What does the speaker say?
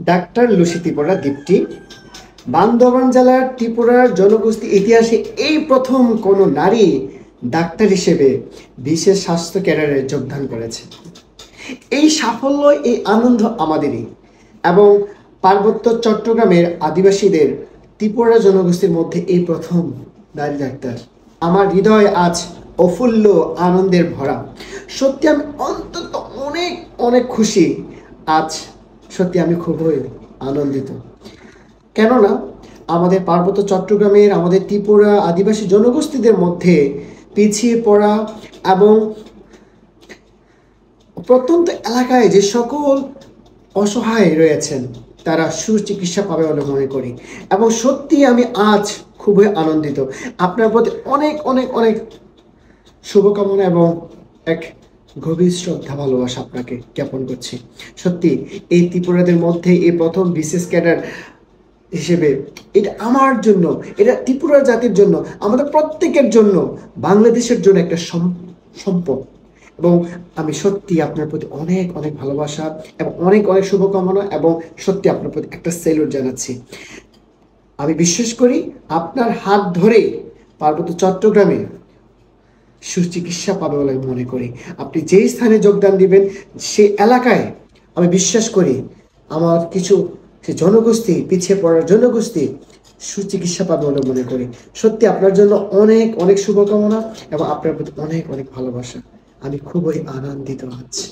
Doctor Lucy Tripura দ্বীপটি বান্দরবান জেলার ত্রিপুরার জনগোষ্ঠী ইতিহাসে এই প্রথম কোনো নারী ডাক্তার হিসেবে বিশেষ স্বাস্থ্য ক্যাডারে যোগদান করেছে। এই সাফল্য, এই আনন্দ আমাদেরই, এবং পার্বত্য চট্টগ্রামের আদিবাসীদের ত্রিপুরা জনগোষ্ঠীর মধ্যে এই প্রথম নারী ডাক্তার। আমার হৃদয় আজ অফুল্ল আনন্দের ভরা। সত্যি আমি অন্তত অনেক অনেক খুশি আজ। সত্যি আমি খুবই আনন্দিত, কেননা আমাদের পার্বত্য চট্টগ্রামের, আমাদের ত্রিপুরা আদিবাসী জনগোষ্ঠীদের মধ্যে পিছিয়ে পড়া এবং প্রত্যন্ত এলাকায় যে সকল অসহায় রয়েছেন তারা সুচিকিৎসা পাবে বলে মনে করি। এবং সত্যি আমি আজ খুবই আনন্দিত। আপনার প্রতি অনেক অনেক অনেক শুভকামনা এবং এক গভীর শ্রদ্ধা ভালোবাসা আপনাকে জ্ঞাপন করছি। সত্যি এই ত্রিপুরাদের মধ্যে এই প্রথম বিশেষ ক্যাডার হিসেবে, এটা আমার জন্য, এটা ত্রিপুরা জাতির জন্য, আমাদের প্রত্যেকের জন্য, বাংলাদেশের জন্য একটা সম্পদ। এবং আমি সত্যি আপনার প্রতি অনেক অনেক ভালোবাসা এবং অনেক অনেক শুভকামনা, এবং সত্যি আপনার প্রতি একটা স্যালুট জানাচ্ছি। আমি বিশ্বাস করি আপনার হাত ধরে পার্বত্য চট্টগ্রামে সুচিকিৎসা পাবে বলে আমি মনে করি। আপনি যেই স্থানে যোগদান দিবেন সে এলাকায় আমি বিশ্বাস করি আমার কিছু সে জনগোষ্ঠী, পিছিয়ে পড়ার জনগোষ্ঠী সুচিকিৎসা পাবে বলে মনে করি। সত্যি আপনার জন্য অনেক অনেক শুভকামনা এবং আপনার প্রতি অনেক অনেক ভালোবাসা। আমি খুবই আনন্দিত আছি।